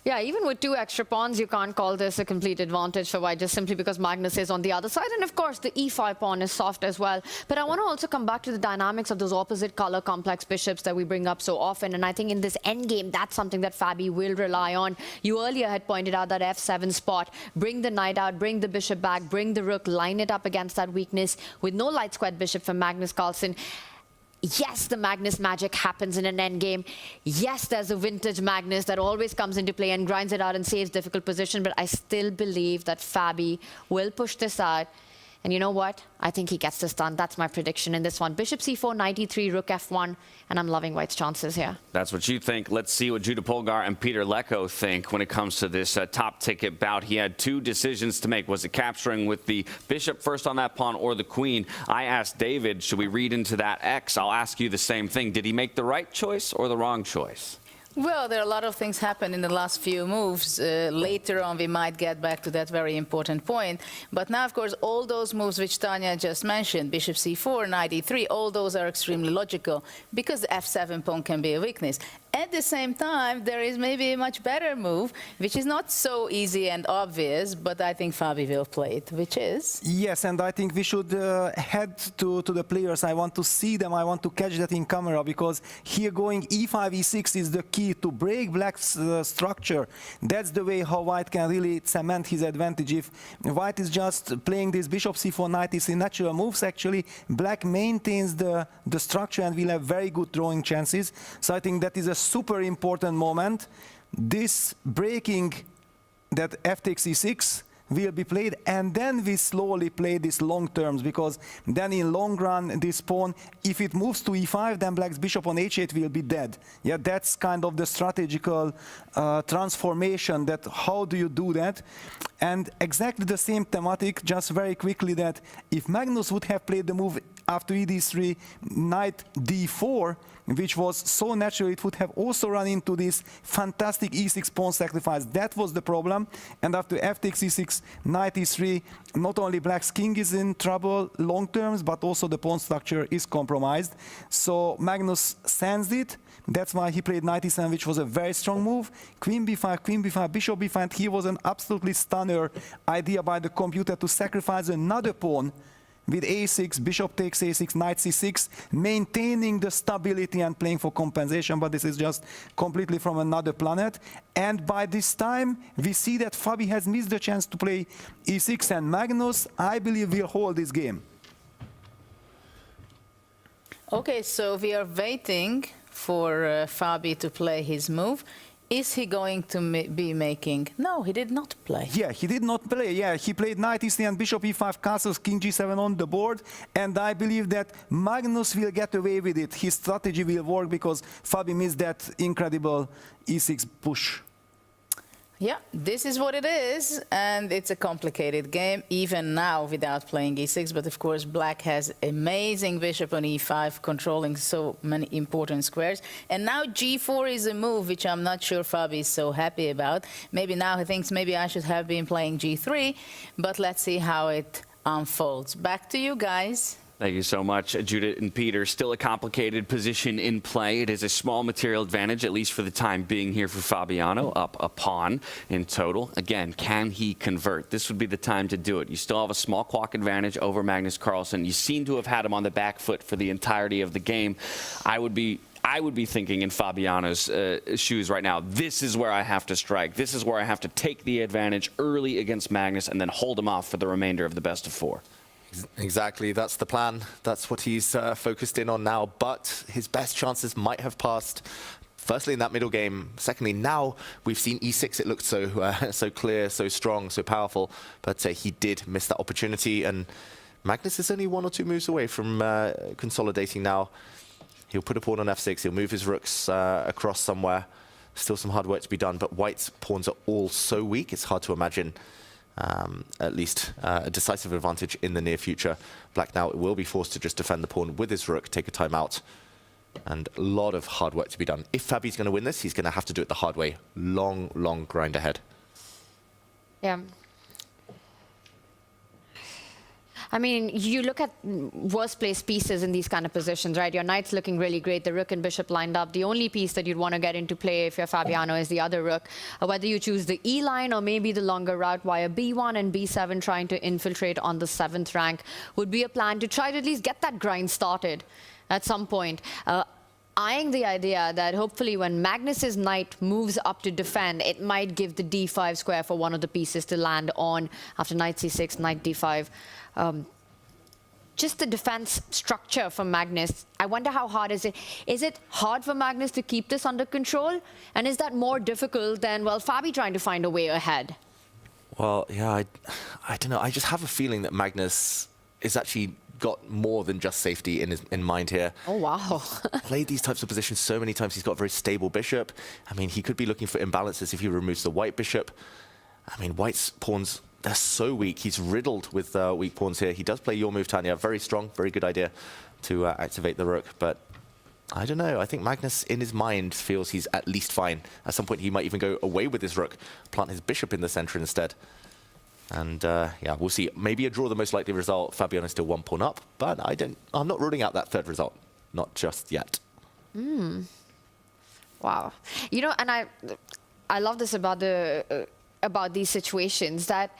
Yeah, even with 2 extra pawns, you can't call this a complete advantage for white just simply because Magnus is on the other side. And of course, the e5 pawn is soft as well. But I want to also come back to the dynamics of those opposite color complex bishops that we bring up so often. And I think in this endgame, that's something that Fabi will rely on. You earlier had pointed out that f7 spot. Bring the knight out, bring the bishop back, bring the rook, line it up against that weakness with no light squared bishop for Magnus Carlsen. Yes, the Magnus magic happens in an endgame. Yes, there's a vintage Magnus that always comes into play and grinds it out and saves difficult position. But I still believe that Fabi will push this out. And you know what? I think he gets this done. That's my prediction in this one. Bishop c4, knight e3, rook f1. And I'm loving white's chances here. That's what you think. Let's see what Judah Polgar and Peter Lecko think when it comes to this top ticket bout. He had 2 decisions to make. Was it capturing with the bishop first on that pawn or the queen? I asked David, should we read into that X? I'll ask you the same thing. Did he make the right choice or the wrong choice? Well, there are a lot of things happen in the last few moves. Later on, we might get back to that very important point. But now, of course, all those moves which Tanya just mentioned, bishop c4, knight e3, all those are extremely logical because the f7 pawn can be a weakness. At the same time, there is maybe a much better move, which is not so easy and obvious, but I think Fabi will play it, which is? Yes, and I think we should head to the players. I want to see them. I want to catch that in camera because here going e5, e6 is the key to break black's structure. That's the way how white can really cement his advantage. If white is just playing this bishop c4, knight is in natural moves, actually, black maintains the structure and will have very good drawing chances. So I think that is a super important moment. This breaking that f takes e6 will be played, and then we slowly play this long terms, because then in long run this pawn, if it moves to e5, then black's bishop on h8 will be dead. Yeah, that's kind of the strategical transformation, that how do you do that. And exactly the same thematic, just very quickly, that if Magnus would have played the move after ed3, knight d4, which was so natural, it would have also run into this fantastic e6 pawn sacrifice. That was the problem. And after f takes e6, knight e3, not only black's king is in trouble long terms, but also the pawn structure is compromised. So Magnus sensed it. That's why he played knight e7, which was a very strong move. Queen b5, bishop b5. And here was an absolutely stunner idea by the computer to sacrifice another pawn with a6, bishop takes a6, knight c6, maintaining the stability and playing for compensation, but this is just completely from another planet. And by this time, we see that Fabi has missed the chance to play e6, and Magnus, I believe, will hold this game. Okay, so we are waiting for Fabi to play his move. Is he going to be making? No, he did not play. Yeah, he did not play. Yeah, he played knight e3 and bishop e5 castles, king g7 on the board. And I believe that Magnus will get away with it. His strategy will work because Fabi missed that incredible e6 push. Yeah, this is what it is, and it's a complicated game, even now without playing e6. But of course, black has amazing bishop on e5, controlling so many important squares. And now g4 is a move which I'm not sure Fabi is so happy about. Maybe now he thinks maybe I should have been playing g3, but let's see how it unfolds. Back to you guys. Thank you so much, Judith and Peter. Still a complicated position in play. It is a small material advantage, at least for the time being here for Fabiano, up a pawn in total. Again, can he convert? This would be the time to do it. You still have a small clock advantage over Magnus Carlsen. You seem to have had him on the back foot for the entirety of the game. I would be thinking in Fabiano's shoes right now, this is where I have to strike. This is where I have to take the advantage early against Magnus and then hold him off for the remainder of the best of 4. Exactly, that's the plan. That's what he's focused in on now. But his best chances might have passed. Firstly, in that middle game. Secondly, now we've seen e6. It looked so clear, so strong, so powerful. But he did miss that opportunity. And Magnus is only 1 or 2 moves away from consolidating now. He'll put a pawn on f6. He'll move his rooks across somewhere. Still some hard work to be done. But white's pawns are all so weak. It's hard to imagine at least a decisive advantage in the near future. Black now will be forced to just defend the pawn with his rook, take a timeout, and a lot of hard work to be done. If Fabi's going to win this, he's going to have to do it the hard way. Long, long grind ahead. Yeah. I mean, you look at worst place pieces in these kind of positions, right? Your knight's looking really great, the rook and bishop lined up. The only piece that you'd want to get into play if you're Fabiano is the other rook. Whether you choose the E line or maybe the longer route via B1 and B7, trying to infiltrate on the 7th rank would be a plan to try to at least get that grind started at some point. Eyeing the idea that hopefully when Magnus's knight moves up to defend, it might give the d5 square for one of the pieces to land on after knight c6, knight d5. Just the defense structure for Magnus, I wonder how hard is it? Is it hard for Magnus to keep this under control? And is that more difficult than, well, Fabi trying to find a way ahead? Well, yeah, I don't know. I just have a feeling that Magnus is actually got more than just safety in mind here. Oh, wow. Played these types of positions so many times. He's got a very stable bishop. I mean, he could be looking for imbalances if he removes the white bishop. I mean, white's pawns, they're so weak. He's riddled with weak pawns here. He does play your move, Tanya. Very strong, very good idea to activate the rook. But I don't know. I think Magnus, in his mind, feels he's at least fine. At some point, he might even go away with his rook, plant his bishop in the center instead. And yeah, we'll see. Maybe a draw, the most likely result. Fabiano is still 1 pawn up, but I'm not ruling out that third result. Not just yet. Wow. You know, and I love this about these situations, that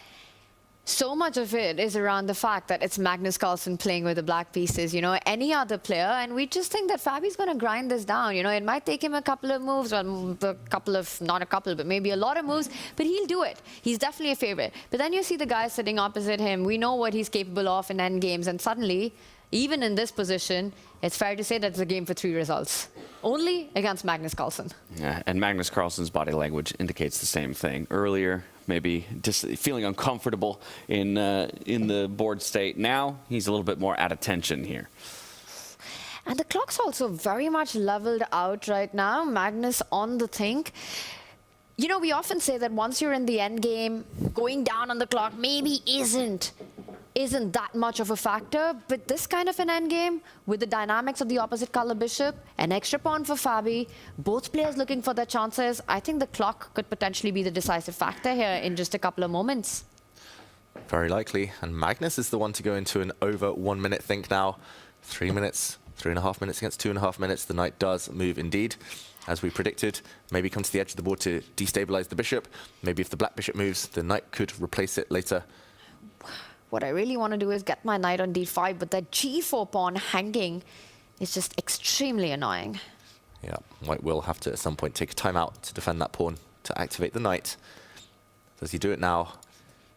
so much of it is around the fact that it's Magnus Carlsen playing with the black pieces. You know, any other player, and we just think that Fabi's going to grind this down. You know, it might take him a couple of moves, well, not a couple, but maybe a lot of moves, but he'll do it. He's definitely a favorite. But then you see the guy sitting opposite him. We know what he's capable of in end games, and suddenly, even in this position, it's fair to say that it's a game for 3 results. Only against Magnus Carlsen. Yeah, and Magnus Carlsen's body language indicates the same thing. Earlier, maybe just feeling uncomfortable in the board state. Now, he's a little bit more at attention here. And the clock's also very much leveled out right now. Magnus on the think. You know, we often say that once you're in the end game, going down on the clock maybe isn't that much of a factor, but this kind of an endgame, with the dynamics of the opposite color bishop, an extra pawn for Fabi, both players looking for their chances, I think the clock could potentially be the decisive factor here in just a couple of moments. Very likely. And Magnus is the one to go into an over 1 minute think now. 3 minutes, 3.5 minutes against 2.5 minutes. The knight does move indeed, as we predicted. Maybe come to the edge of the board to destabilize the bishop. Maybe if the black bishop moves, the knight could replace it later. What I really want to do is get my knight on d5, but that g4 pawn hanging is just extremely annoying. Yeah, white will have to at some point take a time out to defend that pawn, to activate the knight. Does he do it now?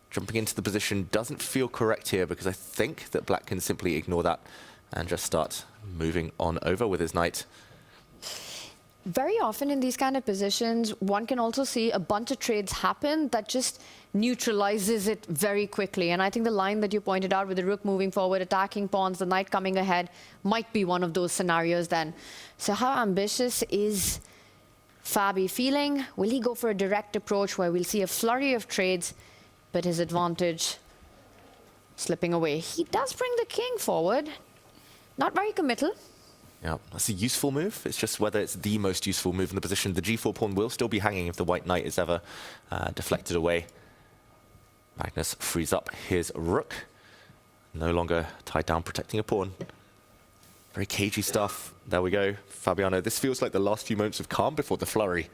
Jumping into the position doesn't feel correct here, because I think that black can simply ignore that and just start moving on over with his knight. Very often in these kind of positions, one can also see a bunch of trades happen that just neutralizes it very quickly. And I think the line that you pointed out with the rook moving forward, attacking pawns, the knight coming ahead, might be one of those scenarios then. So how ambitious is Fabi feeling? Will he go for a direct approach where we'll see a flurry of trades, but his advantage slipping away? He does bring the king forward. Not very committal. Yeah, that's a useful move. It's just whether it's the most useful move in the position. The g4 pawn will still be hanging if the white knight is ever deflected away. Magnus frees up his rook. No longer tied down, protecting a pawn. Very cagey stuff. There we go. Fabiano, this feels like the last few moments of calm before the flurry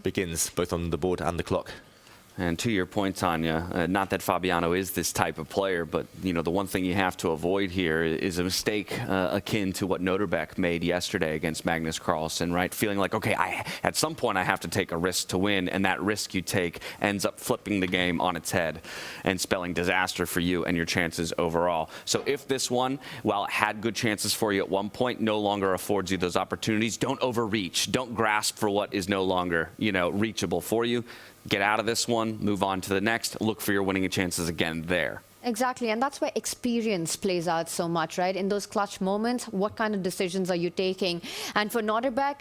begins, both on the board and the clock. And to your point, Tanya, not that Fabiano is this type of player, but you know the one thing you have to avoid here is a mistake akin to what Noterbeck made yesterday against Magnus Carlsen, right? Feeling like, okay, at some point I have to take a risk to win, and that risk you take ends up flipping the game on its head and spelling disaster for you and your chances overall. So if this one, while it had good chances for you at one point, no longer affords you those opportunities, don't overreach. Don't grasp for what is no longer, reachable for you. Get out of this one, move on to the next, look for your winning chances again there. Exactly, and that's where experience plays out so much, right? In those clutch moments, what kind of decisions are you taking? And for Noterbeck,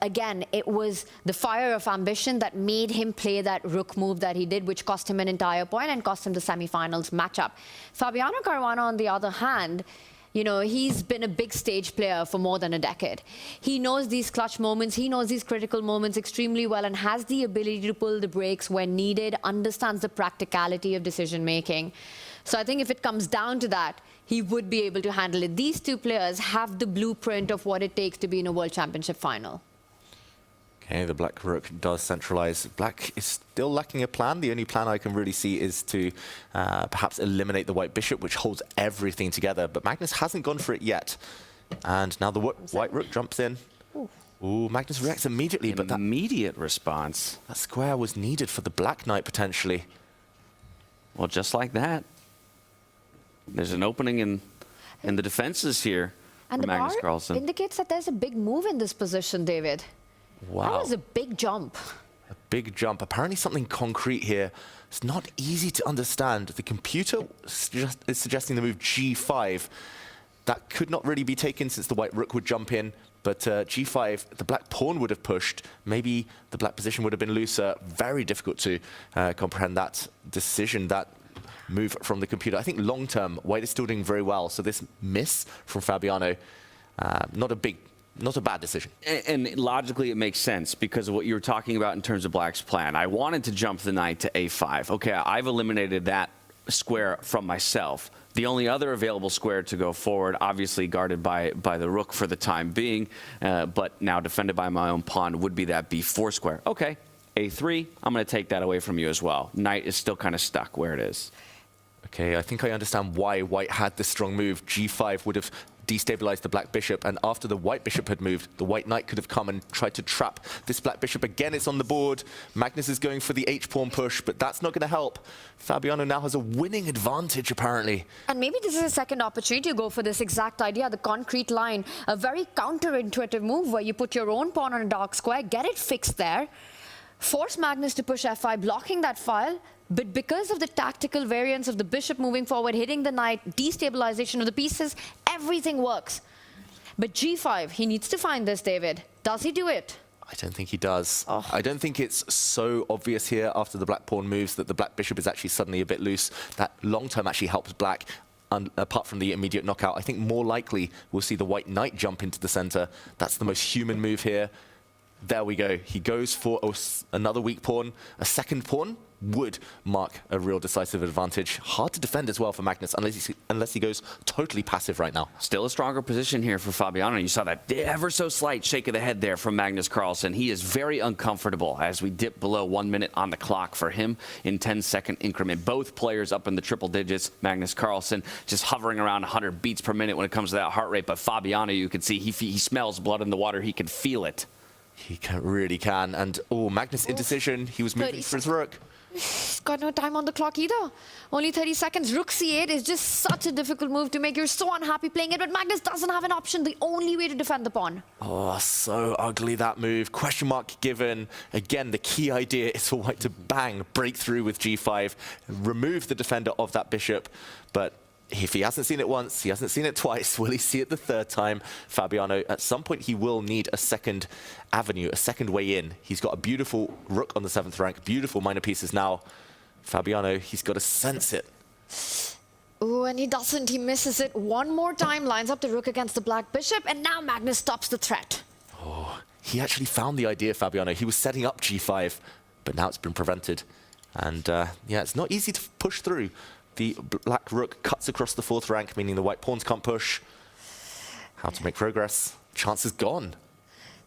again, it was the fire of ambition that made him play that rook move that he did, which cost him an entire point and cost him the semifinals matchup. Fabiano Caruana, on the other hand, he's been a big stage player for more than a decade. He knows these clutch moments, he knows these critical moments extremely well, and has the ability to pull the brakes when needed, understands the practicality of decision making. So I think if it comes down to that, he would be able to handle it. These two players have the blueprint of what it takes to be in a World Championship final. Okay, the black rook does centralize. Black is still lacking a plan. The only plan I can really see is to perhaps eliminate the white bishop, which holds everything together. But Magnus hasn't gone for it yet. And now the white rook jumps in. Ooh, Magnus reacts immediately, but that immediate response. That square was needed for the black knight, potentially. Well, just like that. There's an opening in the defenses here And for the Magnus bar Carlsen. indicates that there's a big move in this position, David. Wow. That was a big jump. A big jump. Apparently something concrete here. It's not easy to understand. The computer is suggesting the move G5. That could not really be taken since the white rook would jump in. But G5, the black pawn would have pushed. Maybe the black position would have been looser. Very difficult to comprehend that decision, that move from the computer. I think long term, white is still doing very well. So this miss from Fabiano, not a bad decision. And logically, it makes sense because of what you were talking about in terms of black's plan. I wanted to jump the knight to A5. Okay, I've eliminated that square from myself. The only other available square to go forward, obviously guarded by the rook for the time being, but now defended by my own pawn, would be that B4 square. Okay, A3, I'm going to take that away from you as well. Knight is still kind of stuck where it is. Okay, I think I understand why white had this strong move. G5 would have destabilized the black bishop, and after the white bishop had moved, the white knight could have come and tried to trap this black bishop. Again, it's on the board. Magnus is going for the H-pawn push, but that's not going to help. Fabiano now has a winning advantage, apparently. And maybe this is a second opportunity to go for this exact idea, the concrete line. A very counterintuitive move where you put your own pawn on a dark square, get it fixed there, force Magnus to push F5, blocking that file. But because of the tactical variance of the bishop moving forward, hitting the knight, destabilization of the pieces, everything works. But G5, he needs to find this, David. Does he do it? I don't think he does. Oh. I don't think it's so obvious here after the black pawn moves that the black bishop is actually suddenly a bit loose. That long term actually helps black. Apart from the immediate knockout, I think more likely we'll see the white knight jump into the center. That's the most human move here. There we go. He goes for another weak pawn. A second pawn would mark a real decisive advantage. Hard to defend as well for Magnus, unless he goes totally passive right now. Still a stronger position here for Fabiano. You saw that ever so slight shake of the head there from Magnus Carlsen. He is very uncomfortable as we dip below 1 minute on the clock for him in 10-second increment. Both players up in the triple digits. Magnus Carlsen just hovering around 100 beats per minute when it comes to that heart rate. But Fabiano, you can see he smells blood in the water. He can feel it. He really can. And, oh, Magnus indecision. He was moving for his rook. He's got no time on the clock either. Only 30 seconds. Rook C8 is just such a difficult move to make. You're so unhappy playing it, but Magnus doesn't have an option. The only way to defend the pawn. Oh, so ugly, that move. Question mark given. Again, the key idea is for white to bang, break through with G5, remove the defender of that bishop. But if he hasn't seen it once, he hasn't seen it twice, will he see it the third time? Fabiano, at some point, he will need a second avenue, a second way in. He's got a beautiful rook on the 7th rank, beautiful minor pieces now. Fabiano, he's got to sense it. Oh, and he doesn't. He misses it one more time, lines up the rook against the black bishop, and now Magnus stops the threat. Oh, he actually found the idea, Fabiano. He was setting up G5, but now it's been prevented. And yeah, it's not easy to push through. The black rook cuts across the 4th rank, meaning the white pawns can't push. How to make progress? Chance is gone.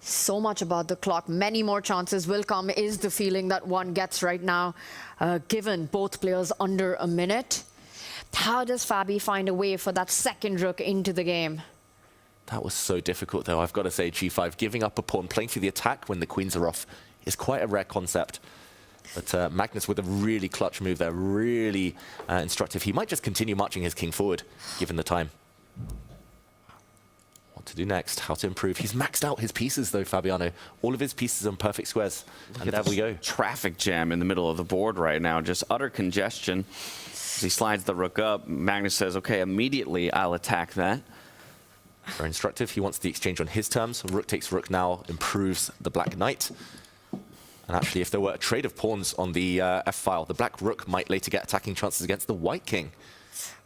So much about the clock. Many more chances will come, is the feeling that one gets right now, given both players under a minute. How does Fabi find a way for that second rook into the game? That was so difficult, though. I've got to say, G5, giving up a pawn, playing through the attack when the queens are off, is quite a rare concept. But Magnus with a really clutch move there, really instructive. He might just continue marching his king forward, given the time. What to do next? How to improve? He's maxed out his pieces, though, Fabiano. All of his pieces on perfect squares. And there we go. Traffic jam in the middle of the board right now. Just utter congestion. As he slides the rook up, Magnus says, okay, immediately I'll attack that. Very instructive. He wants the exchange on his terms. Rook takes rook now, improves the black knight. And actually, if there were a trade of pawns on the F-file, the black rook might later get attacking chances against the white king.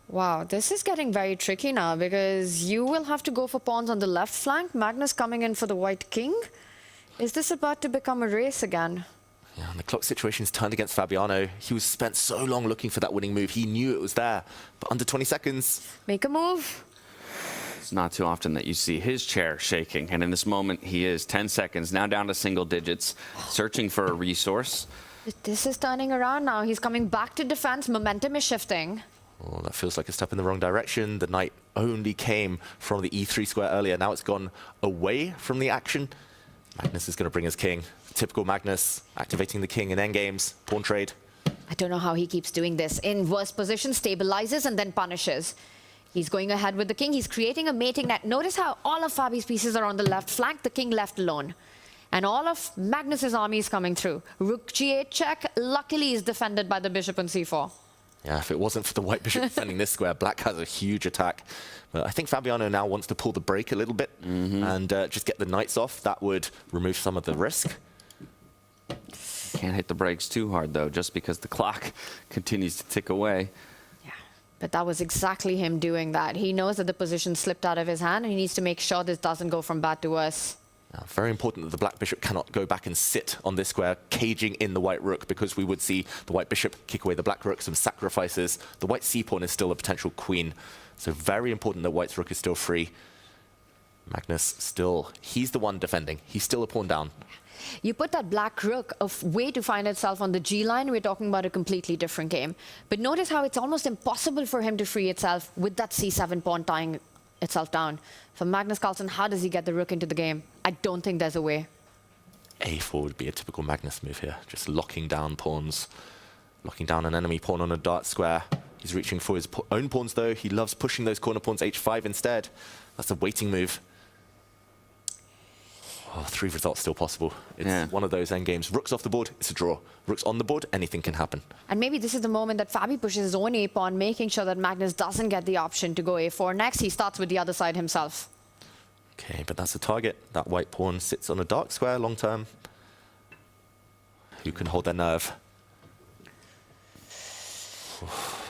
Wow, this is getting very tricky now because you will have to go for pawns on the left flank. Magnus coming in for the white king. Is this about to become a race again? Yeah, and the clock situation's turned against Fabiano. He was spent so long looking for that winning move. He knew it was there, but under 20 seconds. Make a move. It's not too often that you see his chair shaking, and in this moment he is 10 seconds, now down to single digits, searching for a resource. This is turning around now. He's coming back to defense. Momentum is shifting. Oh, that feels like a step in the wrong direction. The knight only came from the E3 square earlier. Now it's gone away from the action. Magnus is going to bring his king. Typical Magnus, activating the king in endgames, pawn trade. I don't know how he keeps doing this. In worst position, stabilizes and then punishes. He's going ahead with the king. He's creating a mating net. Notice how all of Fabi's pieces are on the left flank, the king left alone. And all of Magnus's army is coming through. Rook G8 check, luckily is defended by the bishop on C4. Yeah, if it wasn't for the white bishop defending this square, black has a huge attack. But I think Fabiano now wants to pull the brake a little bit and just get the knights off. That would remove some of the risk. Can't hit the brakes too hard, though, just because the clock continues to tick away. Yeah, but that was exactly him doing that. He knows that the position slipped out of his hand, and he needs to make sure this doesn't go from bad to worse. Now, very important that the black bishop cannot go back and sit on this square, caging in the white rook, because we would see the white bishop kick away the black rook, some sacrifices. The white c-pawn is still a potential queen. So very important that white's rook is still free. Magnus still, he's the one defending. He's still a pawn down. You put that black rook a way to find itself on the G line, we're talking about a completely different game. But notice how it's almost impossible for him to free itself with that C7 pawn tying itself down. For Magnus Carlsen, how does he get the rook into the game? I don't think there's a way. A4 would be a typical Magnus move here, just locking down pawns, locking down an enemy pawn on a dark square. He's reaching for his own pawns though. He loves pushing those corner pawns H5 instead. That's a waiting move. Oh, 3 results still possible. It's one of those endgames. Rook's off the board, it's a draw. Rook's on the board, anything can happen. And maybe this is the moment that Fabi pushes his own A-pawn, making sure that Magnus doesn't get the option to go A4 next. He starts with the other side himself. Okay, but that's a target. That white pawn sits on a dark square long term. Who can hold their nerve?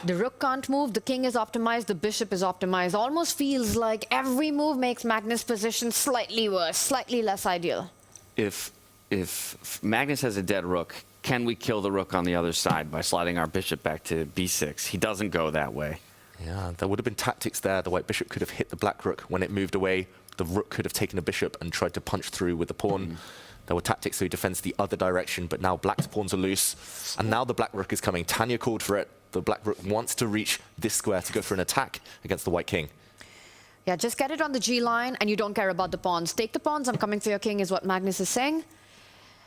The rook can't move, the king is optimized, the bishop is optimized. Almost feels like every move makes Magnus' position slightly worse, slightly less ideal. If Magnus has a dead rook, can we kill the rook on the other side by sliding our bishop back to b6? He doesn't go that way. Yeah, there would have been tactics there. The white bishop could have hit the black rook. When it moved away, the rook could have taken a bishop and tried to punch through with the pawn. There were tactics so he defends the other direction, but now black's pawns are loose. And now the black rook is coming. Tanya called for it. The black rook wants to reach this square to go for an attack against the white king. Yeah, just get it on the G line and you don't care about the pawns. Take the pawns, I'm coming for your king is what Magnus is saying.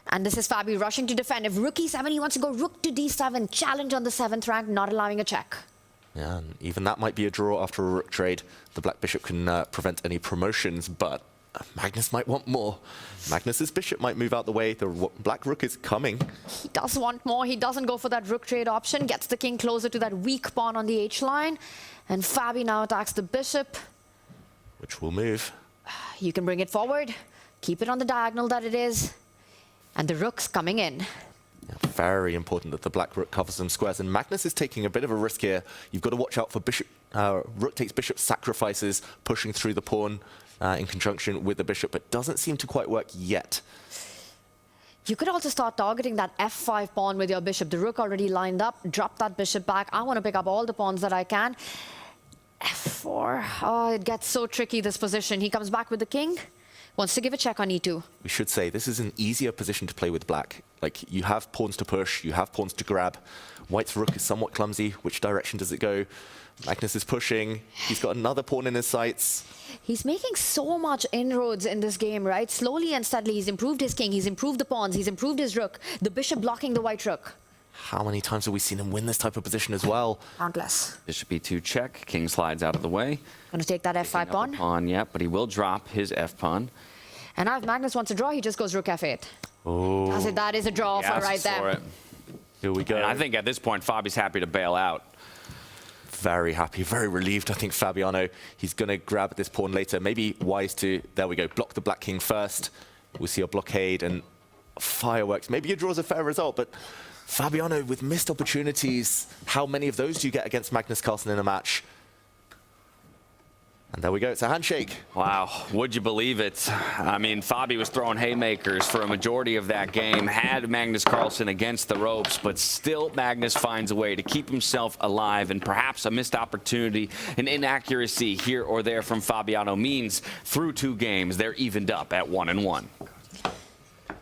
And this is Fabi rushing to defend. If rook e7, he wants to go rook to d7, challenge on the 7th rank, not allowing a check. Yeah, and even that might be a draw after a rook trade. The black bishop can prevent any promotions, but Magnus might want more. Magnus's bishop might move out the way. The black rook is coming. He does want more. He doesn't go for that rook trade option. Gets the king closer to that weak pawn on the H line. And Fabi now attacks the bishop. Which will move. You can bring it forward. Keep it on the diagonal that it is. And the rook's coming in. Yeah, very important that the black rook covers some squares. And Magnus is taking a bit of a risk here. You've got to watch out for bishop. Rook takes bishop sacrifices, pushing through the pawn. In conjunction with the bishop, but doesn't seem to quite work yet. You could also start targeting that f5 pawn with your bishop. The rook already lined up. Drop that bishop back. I want to pick up all the pawns that I can. f4. Oh, it gets so tricky, this position. He comes back with the king. Wants to give a check on e2. We should say this is an easier position to play with black. Like, you have pawns to push, you have pawns to grab. White's rook is somewhat clumsy. Which direction does it go? Magnus is pushing. He's got another pawn in his sights. He's making so much inroads in this game, right? Slowly and steadily, he's improved his king, he's improved the pawns, he's improved his rook. The bishop blocking the white rook. How many times have we seen him win this type of position as well? Countless. Bishop e2 check. King slides out of the way. Gonna take that f5 pawn. Pawn, yeah, but he will drop his f pawn. And now if Magnus wants to draw, he just goes rook f8. Oh. That is a draw for right there. Here we go. And I think at this point, Fabi's happy to bail out. Very happy, very relieved. I think Fabiano, he's going to grab this pawn later. Maybe wise to, there we go, block the black king first. We'll see a blockade and fireworks. Maybe a draw's a fair result, but Fabiano with missed opportunities. How many of those do you get against Magnus Carlsen in a match? And there we go, it's a handshake. Wow, would you believe it? I mean, Fabi was throwing haymakers for a majority of that game, had Magnus Carlsen against the ropes, but still Magnus finds a way to keep himself alive, and perhaps a missed opportunity, an inaccuracy here or there from Fabiano means through 2 games, they're evened up at 1-1.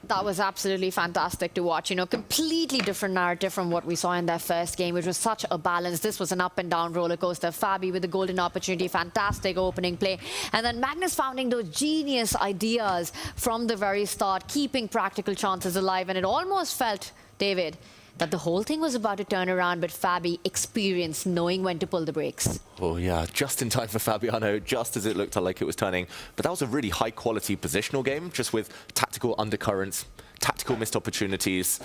That was absolutely fantastic to watch. You know, completely different narrative from what we saw in their first game, which was such a balance. This was an up and down roller coaster. Fabi with the golden opportunity, fantastic opening play. And then Magnus finding those genius ideas from the very start, keeping practical chances alive. And it almost felt, David, that the whole thing was about to turn around, but Fabi experienced knowing when to pull the brakes. Oh yeah, just in time for Fabiano, just as it looked like it was turning. But that was a really high quality positional game, just with tactical undercurrents, tactical missed opportunities.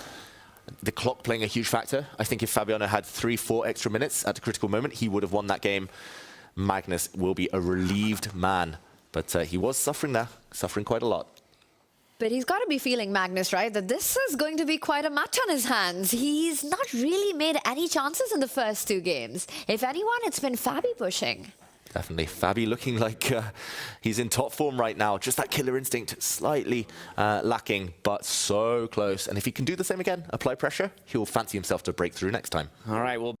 The clock playing a huge factor. I think if Fabiano had 3-4 extra minutes at a critical moment, he would have won that game. Magnus will be a relieved man, but he was suffering there, suffering quite a lot. But he's got to be feeling, Magnus, right, that this is going to be quite a match on his hands. He's not really made any chances in the first 2 games. If anyone, it's been Fabi pushing. Definitely. Fabi looking like he's in top form right now. Just that killer instinct slightly lacking, but so close. And if he can do the same again, apply pressure, he'll fancy himself to break through next time. All right, well.